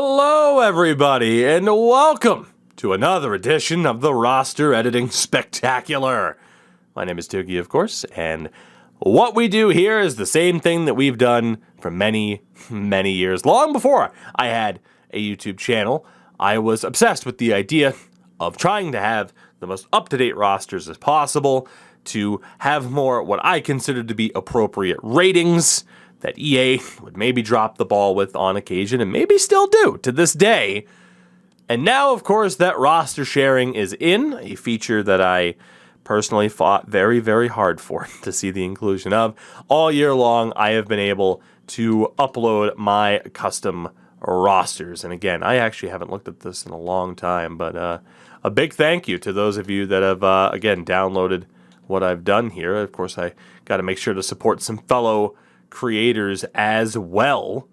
Hello, everybody, and welcome to another edition of the Roster Editing Spectacular. My name is Tougie, of course, and what we do here is the same thing that we've done for many, many years. Long before I had a YouTube channel, I was obsessed with the idea of trying to have the most up-to-date rosters as possible, to have more what I consider to be appropriate ratings that EA would maybe drop the ball with on occasion, and maybe still do to this day. And now, of course, that roster sharing is in, a feature that I personally fought very, very hard for to see the inclusion of. All year long, I have been able to upload my custom rosters. And again, I actually haven't looked at this in a long time, but a big thank you to those of you that have, again, downloaded what I've done here. Of course, I got to make sure to support some fellow creators as well.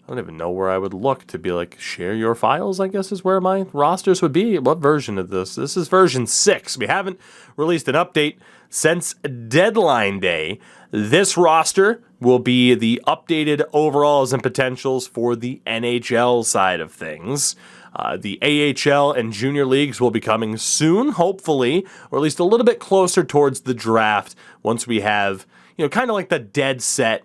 I don't even know where I would look to be like, share your files, I guess is where my rosters would be. What version of this? This is version 6. We haven't released an update since deadline day. This roster will be the updated overalls and potentials for the NHL side of things. The AHL and junior leagues will be coming soon, hopefully, or at least a little bit closer towards the draft once we have, kind of like the dead set,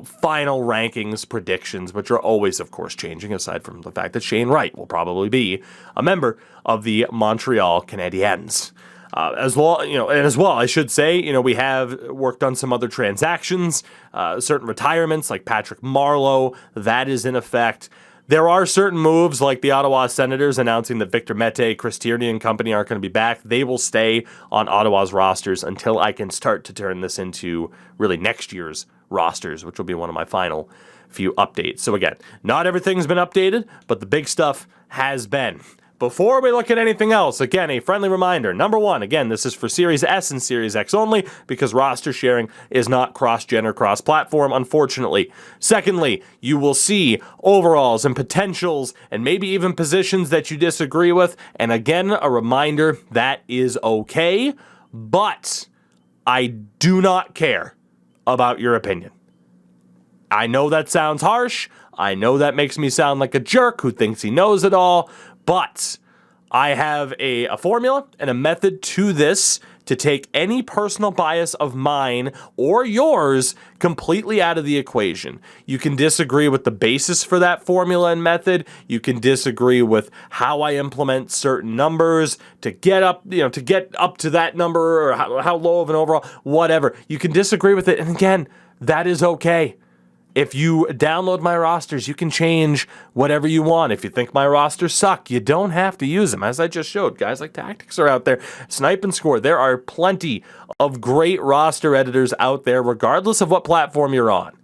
final rankings predictions, which are always, of course, changing, aside from the fact that Shane Wright will probably be a member of the Montreal Canadiens. As well, I should say, we have worked on some other transactions, certain retirements like Patrick Marleau, that is in effect. There are certain moves like the Ottawa Senators announcing that Victor Mete, Chris Tierney and company aren't going to be back. They will stay on Ottawa's rosters until I can start to turn this into really next year's rosters, which will be one of my final few updates. So again, not everything's been updated, but the big stuff has been. Before we look at anything else, again, a friendly reminder. Number one, again, this is for Series S and Series X only because roster sharing is not cross-gen or cross-platform, unfortunately. Secondly, you will see overalls and potentials and maybe even positions that you disagree with. And again, a reminder, that is okay, but I do not care about your opinion. I know that sounds harsh. I know that makes me sound like a jerk who thinks he knows it all. But I have a formula and a method to this to take any personal bias of mine or yours completely out of the equation. You can disagree with the basis for that formula and method. You can disagree with how I implement certain numbers to get up, to that number, or how low of an overall, whatever. You can disagree with it. And again, that is okay. If you download my rosters, you can change whatever you want. If you think my rosters suck, you don't have to use them. As I just showed, guys like Tactics are out there. Snipe and Score. There are plenty of great roster editors out there, regardless of what platform you're on.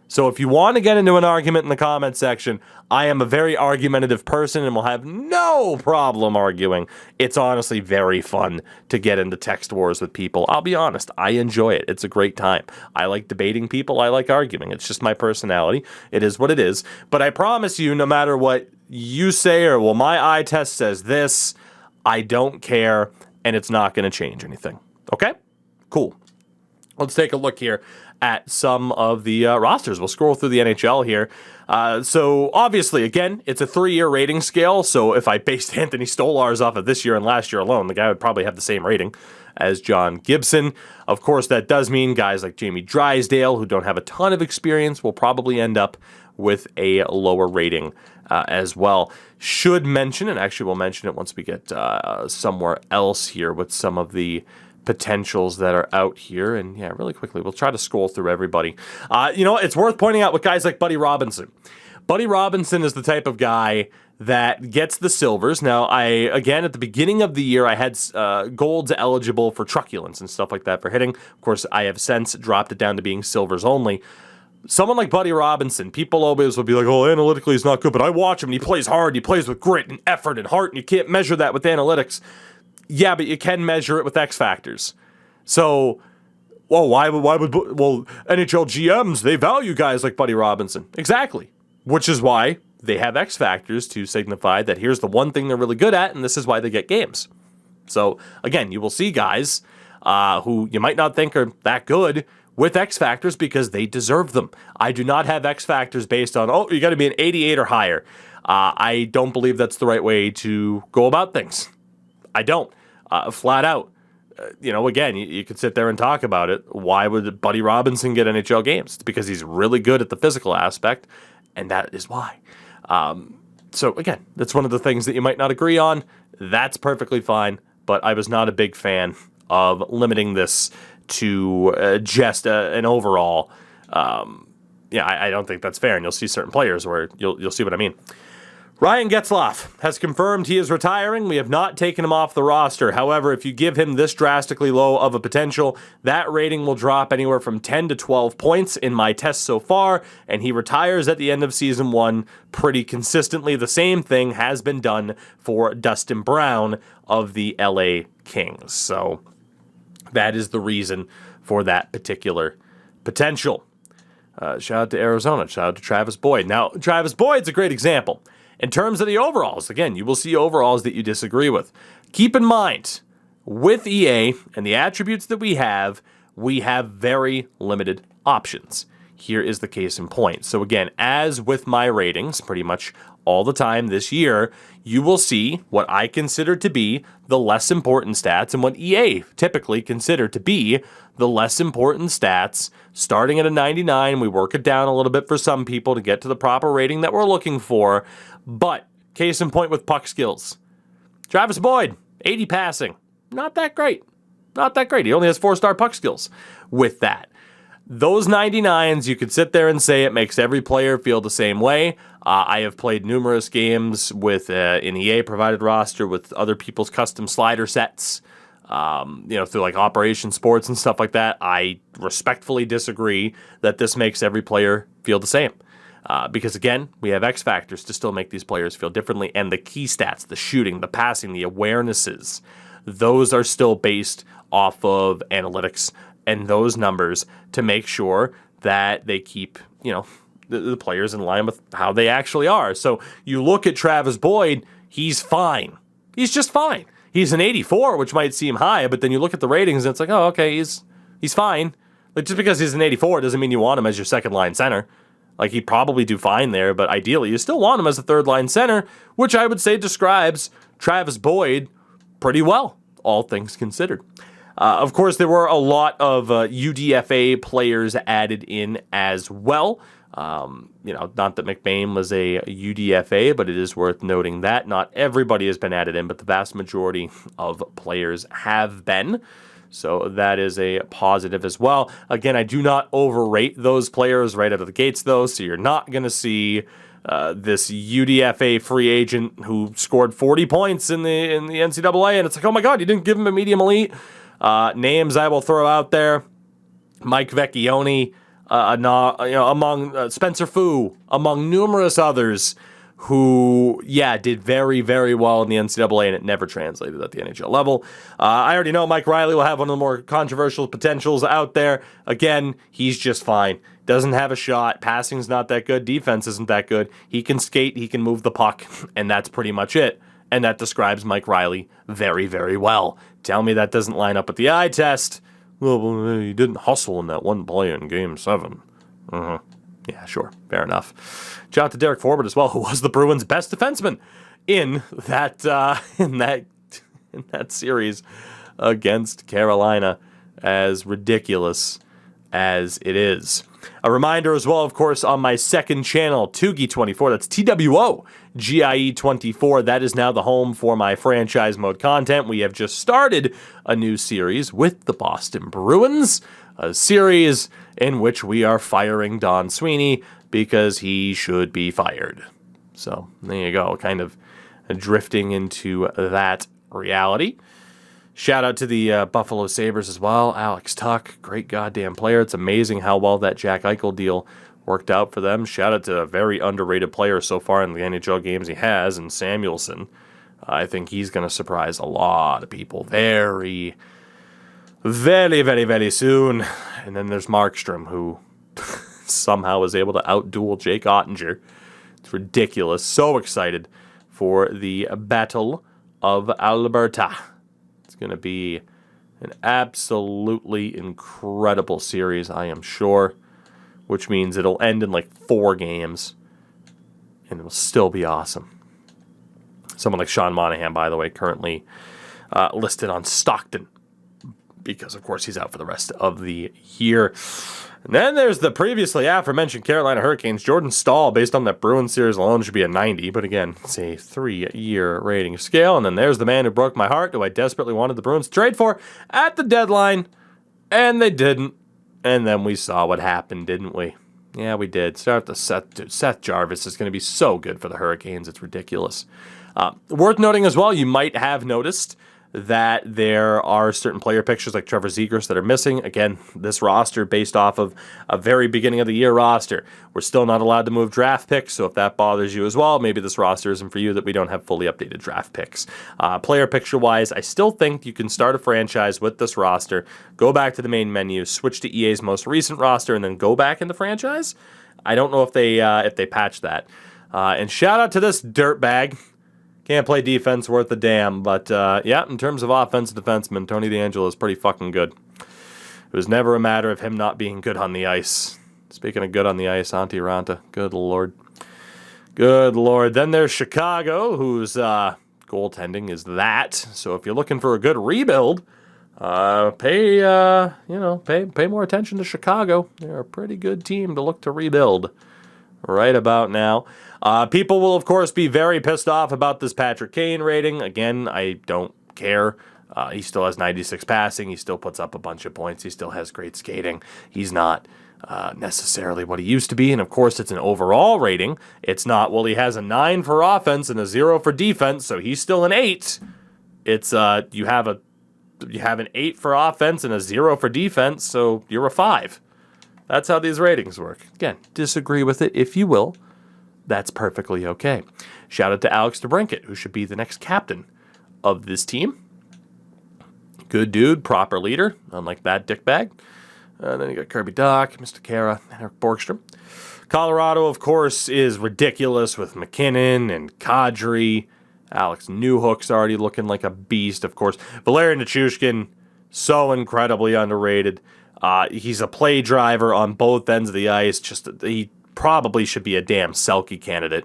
So if you want to get into an argument in the comment section, I am a very argumentative person and will have no problem arguing. It's honestly very fun to get into text wars with people. I'll be honest, I enjoy it. It's a great time. I like debating people. I like arguing. It's just my personality. It is what it is. But I promise you, no matter what you say or, well, my eye test says this, I don't care, and it's not going to change anything. Okay? Cool. Let's take a look here at some of the rosters. We'll scroll through the NHL here. So obviously, again, it's a 3-year rating scale. So if I based Anthony Stolarz off of this year and last year alone, the guy would probably have the same rating as John Gibson. Of course, that does mean guys like Jamie Drysdale, who don't have a ton of experience, will probably end up with a lower rating as well. Should mention, and actually we'll mention it once we get somewhere else here with some of the potentials that are out here. And yeah, really quickly, we'll try to scroll through everybody. It's worth pointing out with guys like Buddy Robinson. Buddy Robinson is the type of guy that gets the silvers. Now, again, at the beginning of the year, I had golds eligible for truculence and stuff like that for hitting. Of course, I have since dropped it down to being silvers only. Someone like Buddy Robinson, people always will be like, oh, analytically he's not good, but I watch him and he plays hard, he plays with grit and effort and heart, and you can't measure that with analytics. Yeah, but you can measure it with X factors. So, why would NHL GMs, they value guys like Buddy Robinson. Exactly. Which is why they have X factors to signify that here's the one thing they're really good at, and this is why they get games. So, again, you will see guys who you might not think are that good with X factors because they deserve them. I do not have X factors based on, oh, you got to be an 88 or higher. I don't believe that's the right way to go about things. I don't. Flat out. Again, you could sit there and talk about it. Why would Buddy Robinson get NHL games? It's because he's really good at the physical aspect, and that is why. So, again, that's one of the things that you might not agree on. That's perfectly fine, but I was not a big fan of limiting this to just an overall. I don't think that's fair, and you'll see certain players where you'll see what I mean. Ryan Getzloff has confirmed he is retiring. We have not taken him off the roster. However, if you give him this drastically low of a potential, that rating will drop anywhere from 10 to 12 points in my tests so far, and he retires at the end of Season 1 pretty consistently. The same thing has been done for Dustin Brown of the LA Kings. So that is the reason for that particular potential. Shout out to Arizona. Shout out to Travis Boyd. Now, Travis Boyd's a great example. In terms of the overalls, again, you will see overalls that you disagree with. Keep in mind, with EA and the attributes that we have very limited options. Here is the case in point. So again, as with my ratings, pretty much all the time this year, you will see what I consider to be the less important stats and what EA typically consider to be the less important stats. Starting at a 99, we work it down a little bit for some people to get to the proper rating that we're looking for. But, case in point with puck skills. Travis Boyd, 80 passing. Not that great. Not that great. He only has 4-star puck skills with that. Those 99s, you could sit there and say it makes every player feel the same way. I have played numerous games with an EA-provided roster with other people's custom slider sets, through like Operation Sports and stuff like that. I respectfully disagree that this makes every player feel the same. Because again, we have X factors to still make these players feel differently, and the key stats, the shooting, the passing, the awarenesses, those are still based off of analytics and those numbers to make sure that they keep, the players in line with how they actually are. So you look at Travis Boyd, he's fine. He's just fine. He's an 84, which might seem high, but then you look at the ratings and it's like, oh, okay, he's fine. Like, just because he's an 84 doesn't mean you want him as your second line center. Like, he'd probably do fine there, but ideally you still want him as a third-line center, which I would say describes Travis Boyd pretty well, all things considered. Of course, there were a lot of UDFA players added in as well. Not that McBain was a UDFA, but it is worth noting that not everybody has been added in, but the vast majority of players have been. So that is a positive as well. Again, I do not overrate those players right out of the gates, though, so you're not going to see this UDFA free agent who scored 40 points in the NCAA, and it's like, oh my God, you didn't give him a medium elite. Names I will throw out there: Mike Vecchione, among Spencer Fu, among numerous others who, did very, very well in the NCAA, and it never translated at the NHL level. I already know Mike Riley will have one of the more controversial potentials out there. Again, he's just fine. Doesn't have a shot. Passing's not that good. Defense isn't that good. He can skate. He can move the puck, and that's pretty much it. And that describes Mike Riley very, very well. Tell me that doesn't line up with the eye test. Well, he didn't hustle in that one play in Game 7. Yeah, sure. Fair enough. Shout out to Derek Forbort as well, who was the Bruins' best defenseman in that series against Carolina, as ridiculous as it is. A reminder as well, of course, on my second channel, Tougie24, that's TWOGIE24, that is now the home for my franchise mode content. We have just started a new series with the Boston Bruins, a series in which we are firing Don Sweeney because he should be fired. So there you go, kind of drifting into that reality. Shout out to the Buffalo Sabres as well. Alex Tuch, great goddamn player. It's amazing how well that Jack Eichel deal worked out for them. Shout out to a very underrated player so far in the NHL games he has, and Samuelson. I think he's going to surprise a lot of people very, very, very, very soon. And then there's Markstrom, who somehow was able to outduel Jake Ottinger. It's ridiculous. So excited for the Battle of Alberta. It's going to be An absolutely incredible series, I am sure, which means it'll end in like 4 games, and it'll still be awesome. Someone like Sean Monahan, by the way, currently listed on Stockton because, of course, he's out for the rest of the year. And then there's the previously aforementioned Carolina Hurricanes. Jordan Staal, based on that Bruins series alone, should be a 90. But again, it's a 3-year rating scale. And then there's the man who broke my heart, who I desperately wanted the Bruins to trade for at the deadline. And they didn't. And then we saw what happened, didn't we? Yeah, we did. Seth Jarvis is going to be so good for the Hurricanes. It's ridiculous. Worth noting as well, you might have noticed that there are certain player pictures like Trevor Zegras that are missing. Again, this roster based off of a very beginning of the year roster. We're still not allowed to move draft picks, so if that bothers you as well, maybe this roster isn't for you, that we don't have fully updated draft picks. Player picture-wise, I still think you can start a franchise with this roster, go back to the main menu, switch to EA's most recent roster, and then go back into franchise. I don't know if they patch that. And shout out to this dirtbag. Can't play defense worth a damn, but yeah, in terms of offensive defenseman, Tony DeAngelo is pretty fucking good. It was never a matter of him not being good on the ice. Speaking of good on the ice, Antti Ranta, good lord. Good lord. Then there's Chicago, whose goaltending is that. So if you're looking for a good rebuild, pay more attention to Chicago. They're a pretty good team to look to rebuild right about now. People will, of course, be very pissed off about this Patrick Kane rating. Again, I don't care. He still has 96 passing. He still puts up a bunch of points. He still has great skating. He's not necessarily what he used to be. And, of course, it's an overall rating. It's not, well, he has a 9 for offense and a 0 for defense, so he's still an 8. It's you have an 8 for offense and a 0 for defense, so you're a 5. That's how these ratings work. Again, disagree with it if you will. That's perfectly okay. Shout out to Alex DeBrincat, who should be the next captain of this team. Good dude, proper leader, unlike that dickbag. Then you got Kirby Dach, Mr. Kara, and Eric Borgstrom. Colorado, of course, is ridiculous with McKinnon and Kadri. Alex Newhook's already looking like a beast, of course. Valeri Nichushkin, so incredibly underrated. He's a play driver on both ends of the ice. He probably should be a damn Selke candidate.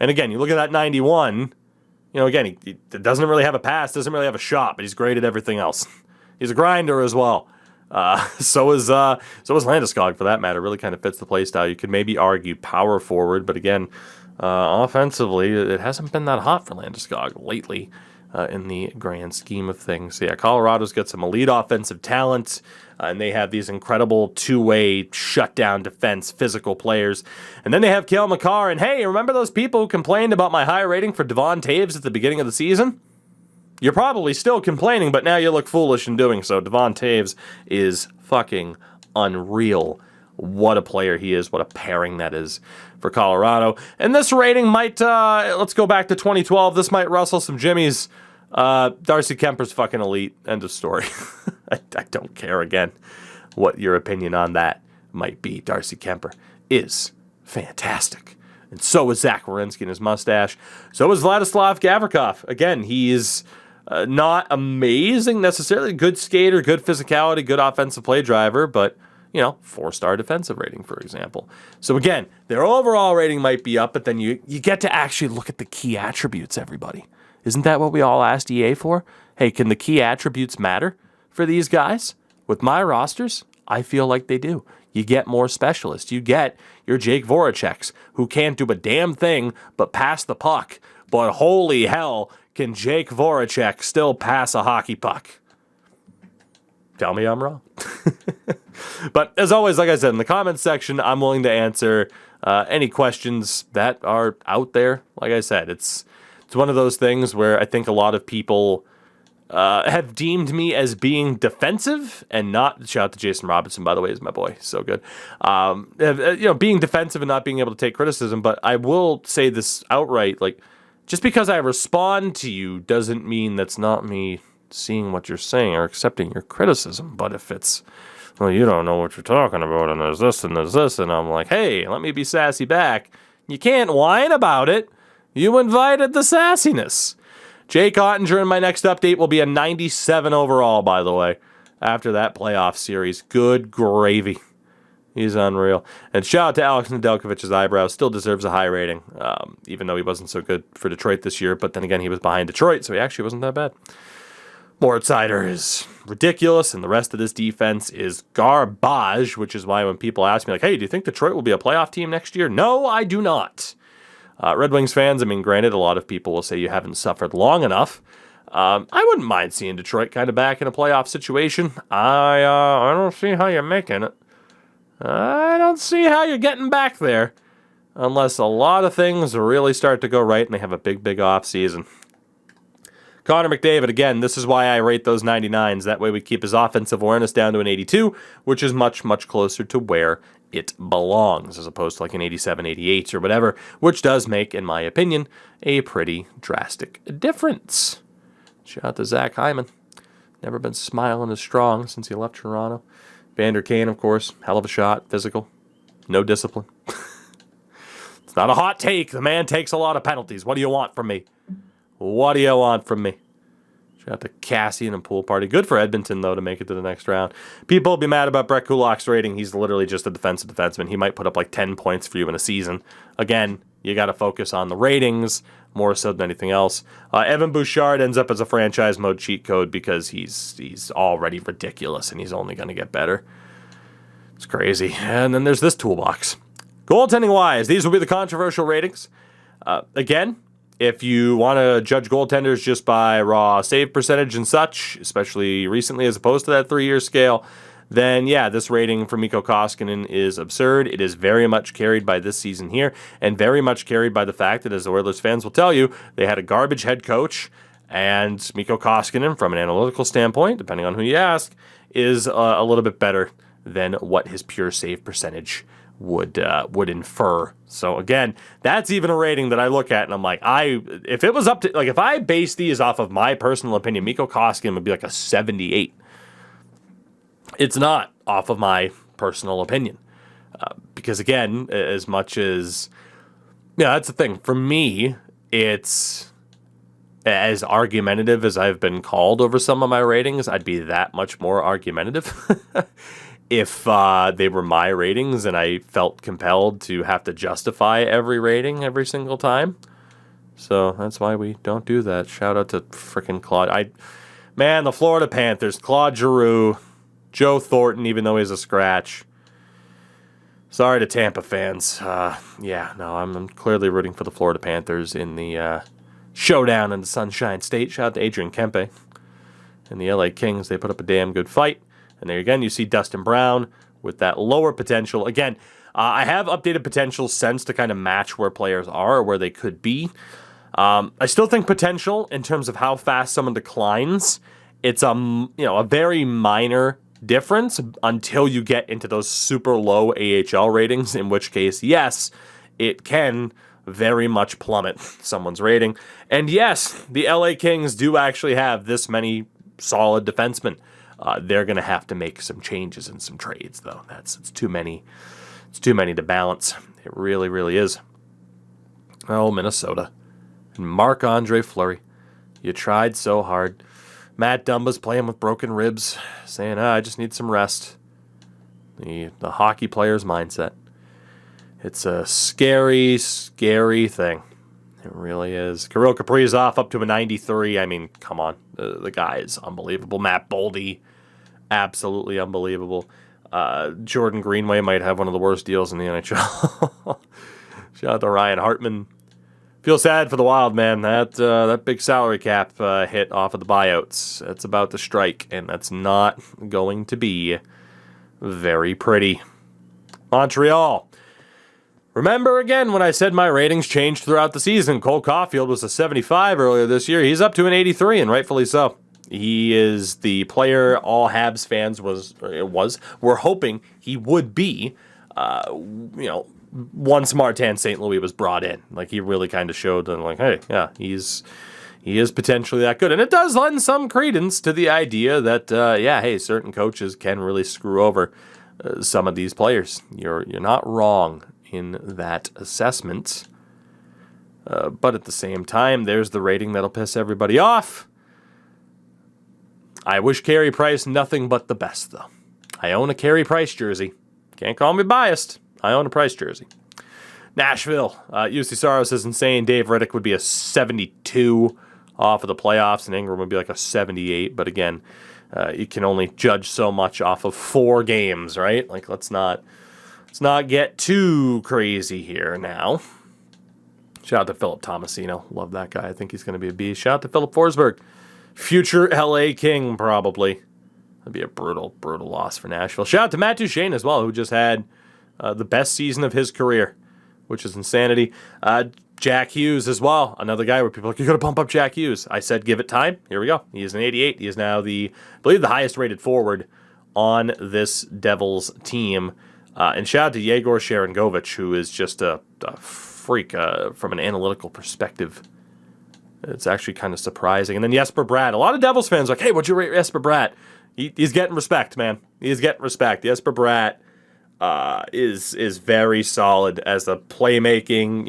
And again, you look at that 91, again, he doesn't really have a pass, doesn't really have a shot, but he's great at everything else. He's a grinder as well. So is Landeskog, for that matter. Really kind of fits the play style. You could maybe argue power forward, but again, offensively, it hasn't been that hot for Landeskog lately in the grand scheme of things. So yeah, Colorado's got some elite offensive talent, and they have these incredible two-way shutdown defense physical players. And then they have Cale Makar, and hey, remember those people who complained about my high rating for Devon Toews at the beginning of the season? You're probably still complaining, but now you look foolish in doing so. Devon Toews is fucking unreal. What a player he is. What a pairing that is for Colorado. And this rating might, let's go back to 2012. This might rustle some jimmies. Darcy Kemper's fucking elite. End of story. I don't care, again, what your opinion on that might be. Darcy Kemper is fantastic. And so is Zach Werenski and his mustache. So is Vladislav Gavrikov. Again, he is not amazing necessarily. Good skater, good physicality, good offensive play driver, but 4-star defensive rating, for example. So again, their overall rating might be up, but then you get to actually look at the key attributes, everybody. Isn't that what we all asked EA for? Hey, can the key attributes matter for these guys? With my rosters, I feel like they do. You get more specialists. You get your Jake Voraceks, who can't do a damn thing but pass the puck. But holy hell, can Jake Voracek still pass a hockey puck? Tell me I'm wrong. But as always, like I said, in the comments section, I'm willing to answer any questions that are out there. Like I said, it's one of those things where I think a lot of people have deemed me as being defensive and not. Shout out to Jason Robinson, by the way, is my boy. So good. Being defensive and not being able to take criticism. But I will say this outright, like, just because I respond to you doesn't mean that's not me seeing what you're saying or accepting your criticism. But if it's, well, you don't know what you're talking about, and there's this, and I'm like, hey, let me be sassy back. You can't whine about it. You invited the sassiness. Jake Ottinger in my next update will be a 97 overall, by the way. after that playoff series. Good gravy. He's unreal. And shout out to Alex Nedeljkovic's eyebrows. Still deserves a high rating, even though he wasn't so good for Detroit this year. But then again, he was behind Detroit, so he actually wasn't that bad. Moritz Seider is ridiculous, and the rest of this defense is garbage, which is why when people ask me, like, hey, do you think Detroit will be a playoff team next year? No, I do not. Red Wings fans, I mean, granted, a lot of people will say you haven't suffered long enough. I wouldn't mind seeing Detroit kind of back in a playoff situation. I don't see how you're making it. I don't see how you're getting back there unless a lot of things really start to go right and they have a big off season. Connor McDavid, again, this is why I rate those 99s. That way we keep his offensive awareness down to an 82, which is much closer to where it belongs, as opposed to like an 87, 88 or whatever, which does make, in my opinion, a pretty drastic difference. Shout out to Zach Hyman. Never been smiling as strong since he left Toronto. Vander Kane, of course, hell of a shot, physical, no discipline. It's not a hot take. The man takes a lot of penalties. What do you want from me? What do you want from me? Shout out to Cassian and Pool Party. Good for Edmonton, though, to make it to the next round. People will be mad about Brett Kulak's rating. He's literally just a defensive defenseman. He might put up like 10 points for you in a season. Again, you got to focus on the ratings more so than anything else. Evan Bouchard ends up as a franchise mode cheat code because he's already ridiculous and he's only going to get better. It's crazy. And then there's this toolbox. Goaltending-wise, these will be the controversial ratings. Again, if you want to judge goaltenders just by raw save percentage and such, especially recently as opposed to that 3-year scale, then yeah, this rating for Mikko Koskinen is absurd. It is very much carried by this season here, and very much carried by the fact that, as the Oilers fans will tell you, they had a garbage head coach, and Mikko Koskinen, from an analytical standpoint, depending on who you ask, is a little bit better than what his pure save percentage would infer. So again, that's even a rating that I look at and I'm like, if it was up to, like, if I base these off of my personal opinion, Mikko Koskinen would be like a 78. It's not off of my personal opinion. Because again, as much as, yeah, that's the thing. For me, it's as argumentative as I've been called over some of my ratings. I'd be that much more argumentative if they were my ratings and I felt compelled to have to justify every rating every single time. So that's why we don't do that. Shout out to frickin' Claude. Man, the Florida Panthers, Claude Giroux, Joe Thornton, even though he's a scratch. Sorry to Tampa fans. I'm clearly rooting for the Florida Panthers in the showdown in the Sunshine State. Shout out to Adrian Kempe and the LA Kings. They put up a damn good fight. And there again, you see Dustin Brown with that lower potential. Again, I have updated potential since to kind of match where players are or where they could be. I still think potential in terms of how fast someone declines, it's a very minor difference until you get into those super low AHL ratings, in which case, yes, it can very much plummet someone's rating. And yes, the LA Kings do actually have this many solid defensemen. They're going to have to make some changes and some trades, though. It's too many. It's too many to balance. It really, really is. Oh, Minnesota. And Marc-Andre Fleury. You tried so hard. Matt Dumba's playing with broken ribs, saying, I just need some rest. The hockey player's mindset. It's a scary, scary thing. It really is. Kirill Kaprizov up to a 93. I mean, come on. The guy is unbelievable. Matt Boldy, absolutely unbelievable. Jordan Greenway might have one of the worst deals in the NHL. Shout out to Ryan Hartman. Feel sad for the Wild, man. That big salary cap hit off of the buyouts. That's about to strike, and that's not going to be very pretty. Montreal. Remember again when I said my ratings changed throughout the season. Cole Caufield was a 75 earlier this year. He's up to an 83, and rightfully so. He is the player all Habs fans were hoping he would be. Once Martin St. Louis was brought in, like, he really kind of showed them, like, hey, yeah, he is potentially that good, and it does lend some credence to the idea that certain coaches can really screw over some of these players. You're not wrong in that assessment. But at the same time, there's the rating that'll piss everybody off. I wish Carey Price nothing but the best, though. I own a Carey Price jersey. Can't call me biased. I own a Price jersey. Nashville. UC Saros is insane. Dave Riddick would be a 72 off of the playoffs, and Ingram would be like a 78. But again, you can only judge so much off of 4 games, right? Like, let's not get too crazy here now. Shout out to Philip Tomasino. Love that guy. I think he's going to be a beast. Shout out to Philip Forsberg. Future LA King, probably. That'd be a brutal, brutal loss for Nashville. Shout out to Matt Duchene as well, who just had the best season of his career, which is insanity. Jack Hughes as well, another guy where people are like, you got to pump up Jack Hughes. I said give it time. Here we go. He is an 88. He is now I believe the highest rated forward on this Devils team. And shout out to Yegor Sharangovich, who is just a freak from an analytical perspective. It's actually kind of surprising. And then Jesper Bratt. A lot of Devils fans are like, hey, what'd you rate Jesper Bratt? He's getting respect, man. He's getting respect. Jesper Bratt is very solid as a playmaking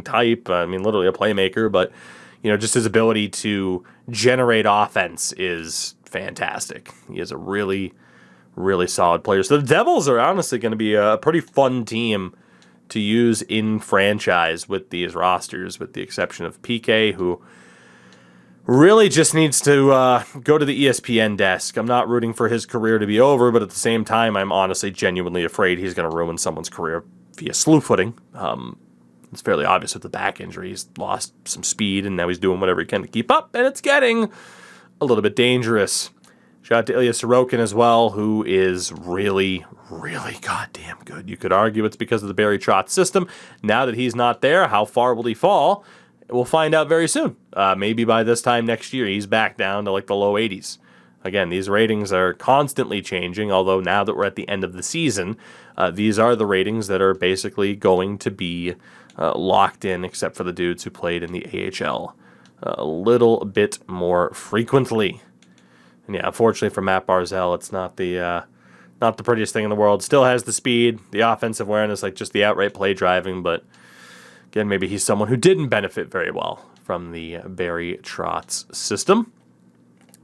type. I mean, literally a playmaker, but just his ability to generate offense is fantastic. He is a really, really solid player. So the Devils are honestly going to be a pretty fun team to use in franchise with these rosters, with the exception of PK, who really just needs to go to the ESPN desk. I'm not rooting for his career to be over, but at the same time, I'm honestly genuinely afraid he's going to ruin someone's career via slew footing. It's fairly obvious with the back injury. He's lost some speed, and now he's doing whatever he can to keep up, and it's getting a little bit dangerous. Shout out to Ilya Sorokin as well, who is really, really goddamn good. You could argue it's because of the Barry Trotz system. Now that he's not there, how far will he fall? We'll find out very soon. Maybe by this time next year, he's back down to like the low 80s. Again, these ratings are constantly changing, although now that we're at the end of the season, these are the ratings that are basically going to be locked in, except for the dudes who played in the AHL a little bit more frequently. And yeah, unfortunately for Matt Barzal, it's not the prettiest thing in the world. Still has the speed, the offensive awareness, like just the outright play driving, but again, maybe he's someone who didn't benefit very well from the Barry Trotz system.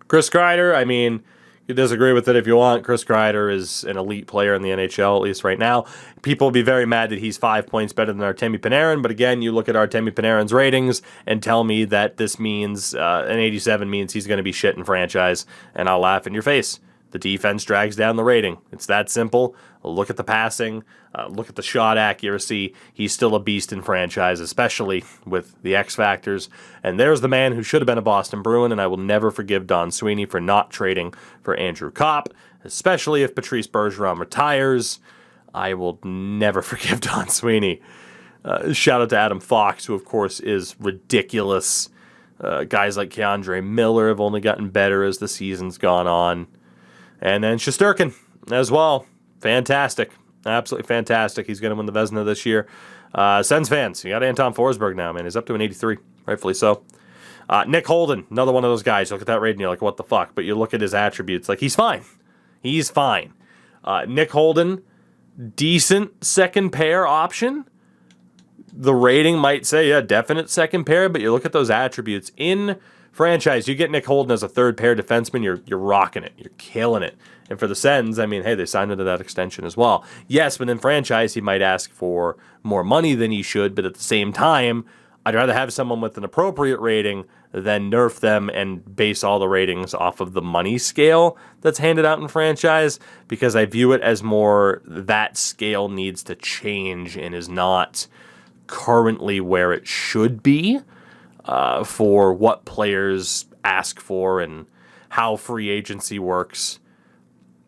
Chris Kreider, I mean, you disagree with it if you want. Chris Kreider is an elite player in the NHL, at least right now. People will be very mad that he's 5 points better than Artemi Panarin, but again, you look at Artemi Panarin's ratings and tell me that this means an 87 means he's going to be shit in franchise, and I'll laugh in your face. The defense drags down the rating. It's that simple. Look at the passing. Look at the shot accuracy. He's still a beast in franchise, especially with the X factors. And there's the man who should have been a Boston Bruin, and I will never forgive Don Sweeney for not trading for Andrew Kopp, especially if Patrice Bergeron retires. I will never forgive Don Sweeney. Shout out to Adam Fox, who, of course, is ridiculous. Guys like Keandre Miller have only gotten better as the season's gone on. And then Shesterkin as well. Fantastic. Absolutely fantastic. He's going to win the Vezina this year. Sens fans, you got Anton Forsberg now, man. He's up to an 83, rightfully so. Nick Holden, another one of those guys. You look at that rate and you're like, what the fuck? But you look at his attributes, like, he's fine. He's fine. Nick Holden, decent second pair option. The rating might say, yeah, definite second pair, but you look at those attributes in franchise, you get Nick Holden as a third pair defenseman, you're rocking it. You're killing it. And for the Sens, I mean, hey, they signed into that extension as well. Yes, but in franchise, he might ask for more money than he should, but at the same time, I'd rather have someone with an appropriate rating than nerf them and base all the ratings off of the money scale that's handed out in franchise, because I view it as more that scale needs to change and is not currently where it should be. For what players ask for and how free agency works.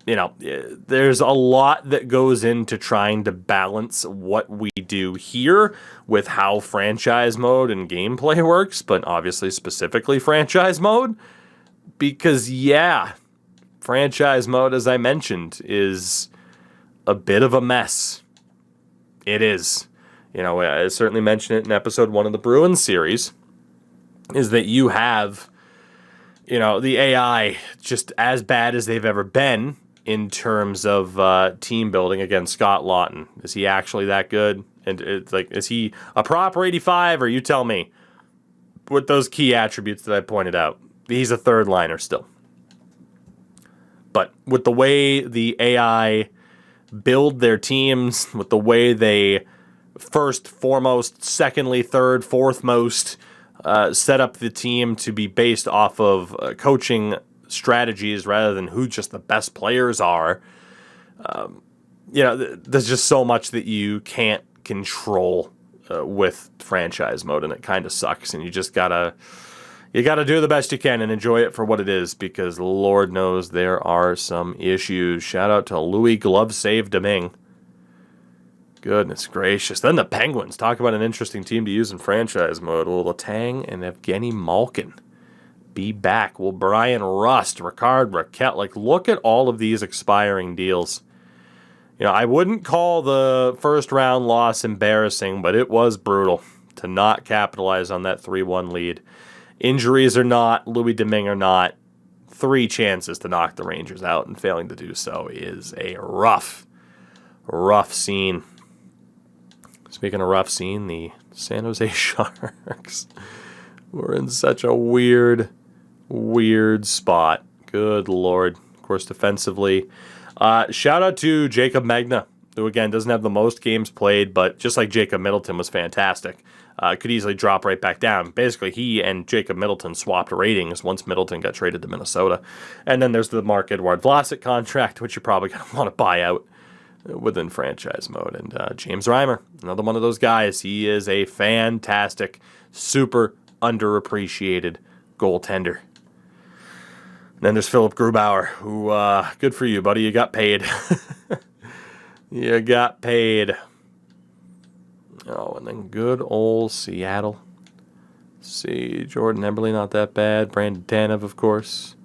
There's a lot that goes into trying to balance what we do here with how franchise mode and gameplay works, but obviously specifically franchise mode. Because, yeah, franchise mode, as I mentioned, is a bit of a mess. It is. I certainly mentioned it in episode 1 of the Bruins series. Is that you have, the AI just as bad as they've ever been in terms of team building. Again, Scott Lawton. Is he actually that good? And it's like, is he a proper 85? Or you tell me, with those key attributes that I pointed out, he's a third liner still. But with the way the AI build their teams, with the way they first, foremost, secondly, third, fourth most set up the team to be based off of coaching strategies rather than who just the best players are, there's just so much that you can't control with franchise mode, and it kind of sucks. And you just gotta do the best you can and enjoy it for what it is, because Lord knows there are some issues. Shout out to Louis Glove Save Domingue. Goodness gracious. Then the Penguins. Talk about an interesting team to use in franchise mode. Will Letang and Evgeny Malkin be back? Will Brian Rust, Ricard Raquette, look at all of these expiring deals. I wouldn't call the first round loss embarrassing, but it was brutal to not capitalize on that 3-1 lead. Injuries or not, Louis Domingue or not, 3 chances to knock the Rangers out, and failing to do so is a rough scene. Speaking of rough scene, the San Jose Sharks were in such a weird spot. Good Lord. Of course, defensively. Shout out to Jacob Magna, who, again, doesn't have the most games played, but just like Jacob Middleton was fantastic. Could easily drop right back down. Basically, he and Jacob Middleton swapped ratings once Middleton got traded to Minnesota. And then there's the Marc-Edouard Vlasic contract, which you're probably going to want to buy out within franchise mode. And James Reimer, another one of those guys. He is a fantastic, super underappreciated goaltender. And then there's Philip Grubauer, who, good for you, buddy. You got paid. You got paid. Oh, and then good old Seattle. See, Jordan Eberle, not that bad. Brandon Tanev, of course.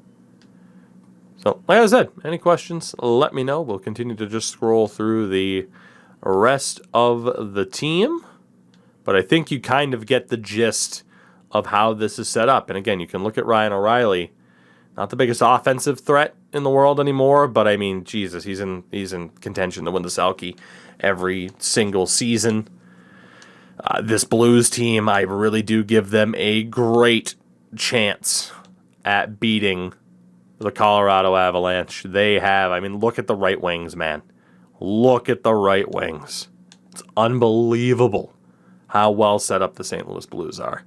So, like I said, any questions, let me know. We'll continue to just scroll through the rest of the team. But I think you kind of get the gist of how this is set up. And again, you can look at Ryan O'Reilly. Not the biggest offensive threat in the world anymore, but I mean, Jesus, he's in contention to win the Selke every single season. This Blues team, I really do give them a great chance at beating the Colorado Avalanche. They have, look at the right wings, man. Look at the right wings. It's unbelievable how well set up the St. Louis Blues are.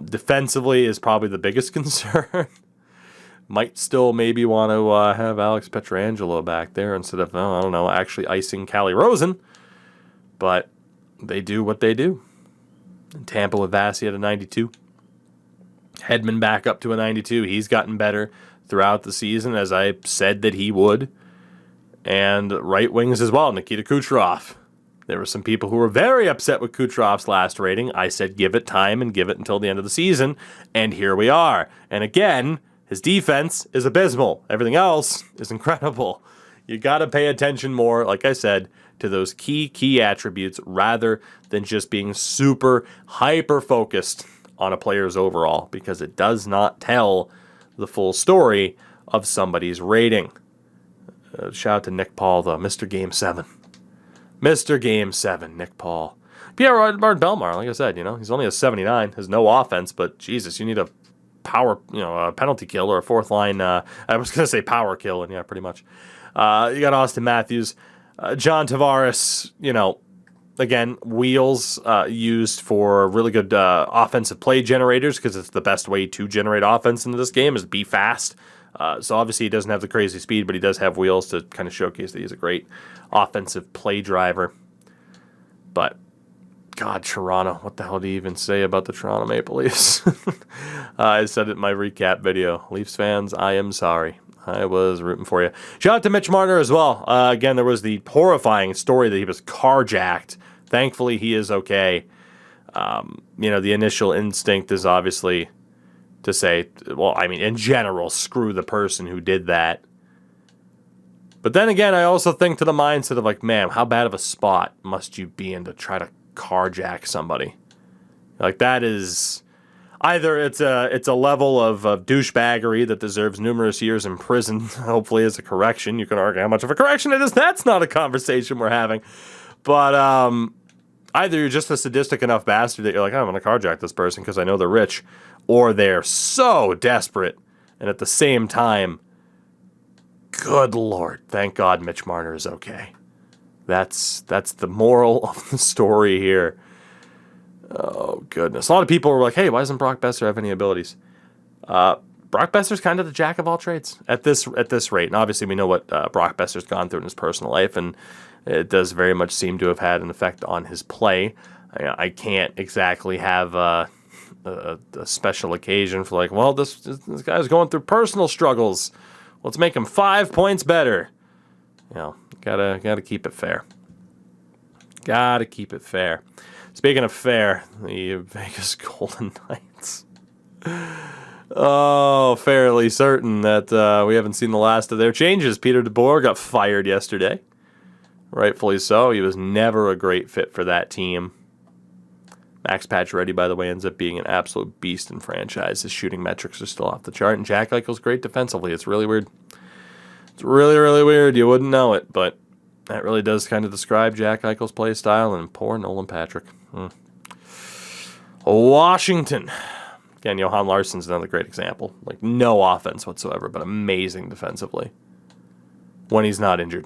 Defensively is probably the biggest concern. Might still maybe want to have Alex Pietrangelo back there instead of, actually icing Calle Rosen. But they do what they do. And Tampa with Vasi at a 92. Hedman back up to a 92. He's gotten better throughout the season, as I said that he would. And right wings as well, Nikita Kucherov. There were some people who were very upset with Kucherov's last rating. I said give it time and give it until the end of the season. And here we are. And again, his defense is abysmal. Everything else is incredible. You got to pay attention more, like I said, to those key attributes rather than just being super hyper-focused on a player's overall, because it does not tell the full story of somebody's rating. Shout out to Nick Paul, though. Mr. Game 7. Mr. Game 7, Nick Paul. Pierre-Edouard Bellemare, like I said, he's only a 79, has no offense, but Jesus, you need a power, a penalty kill or a fourth line. I was going to say power kill, and yeah, pretty much. You got Austin Matthews. John Tavares, again, wheels used for really good offensive play generators, because it's the best way to generate offense into this game is be fast. So obviously he doesn't have the crazy speed, but he does have wheels to kind of showcase that he's a great offensive play driver. But God, Toronto, what the hell do you even say about the Toronto Maple Leafs? I said it in my recap video. Leafs fans, I am sorry. I was rooting for you. Shout out to Mitch Marner as well. Again, there was the horrifying story that he was carjacked. Thankfully, he is okay. The initial instinct is obviously to say, in general, screw the person who did that. But then again, I also think to the mindset of man, how bad of a spot must you be in to try to carjack somebody? That is... Either it's a level of douchebaggery that deserves numerous years in prison, hopefully as a correction. You can argue how much of a correction it is. That's not a conversation we're having. But either you're just a sadistic enough bastard that you're I'm going to carjack this person because I know they're rich, or they're so desperate and at the same time good Lord, thank God Mitch Marner is okay. That's the moral of the story here. Oh, goodness. A lot of people were like, hey, why doesn't Brock Besser have any abilities? Brock Besser's kind of the jack of all trades at this rate. And obviously we know what Brock Besser's gone through in his personal life, and it does very much seem to have had an effect on his play. I can't exactly have a special occasion for like, well, this guy's going through personal struggles. Let's make him 5 points better. Gotta keep it fair. Gotta keep it fair. Speaking of fair, the Vegas Golden Knights. Oh, fairly certain that we haven't seen the last of their changes. Peter DeBoer got fired yesterday. Rightfully so. He was never a great fit for that team. Max Pacioretty, by the way, ends up being an absolute beast in franchise. His shooting metrics are still off the chart, and Jack Eichel's great defensively. It's really weird. It's really, really weird. You wouldn't know it, but that really does kind of describe Jack Eichel's play style and poor Nolan Patrick. Washington. Again, Johan Larsson's another great example. Like, no offense whatsoever, but amazing defensively when he's not injured.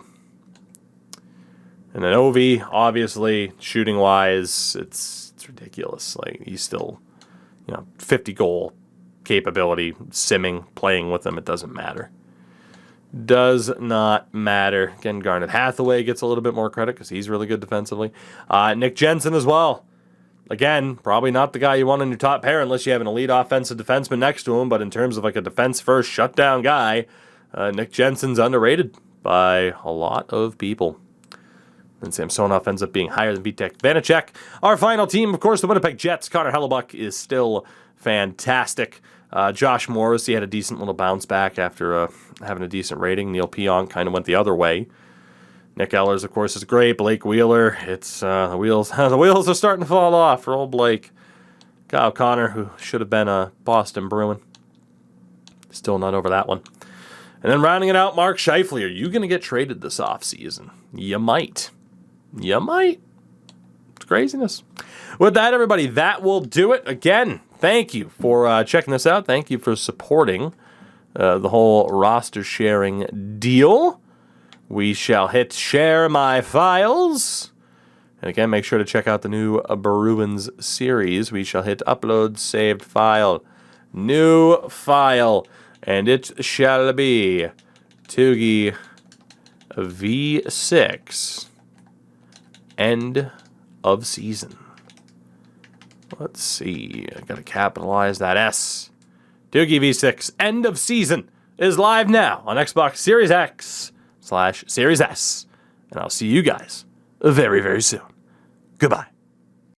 And then Ovi, obviously, shooting-wise, it's ridiculous. Like, he's still, 50-goal capability, simming, playing with him. It doesn't matter. Does not matter. Again, Garnet Hathaway gets a little bit more credit because he's really good defensively. Nick Jensen as well. Again, probably not the guy you want on your top pair unless you have an elite offensive defenseman next to him, but in terms of like a defense-first shutdown guy, Nick Jensen's underrated by a lot of people. And Samsonov ends up being higher than Vitek Vanacek. Our final team, of course, the Winnipeg Jets. Connor Hellebuck is still fantastic. Josh Morrissey had a decent little bounce back after having a decent rating. Neil Pionk kind of went the other way. Nick Ehlers, of course, is great. Blake Wheeler, it's the wheels are starting to fall off for old Blake. Kyle Connor, who should have been a Boston Bruin, still not over that one. And then rounding it out, Mark Scheifele. Are you going to get traded this offseason? You might. It's craziness. With that, everybody, that will do it. Again, thank you for checking this out. Thank you for supporting the whole roster sharing deal. We shall hit share my files. And again, make sure to check out the new Bruins series. We shall hit upload saved file. New file. And it shall be Tougie V6 end of season. Let's see. I gotta capitalize that S. Tougie V6 end of season is live now on Xbox Series X/Series S. And I'll see you guys very, very soon. Goodbye.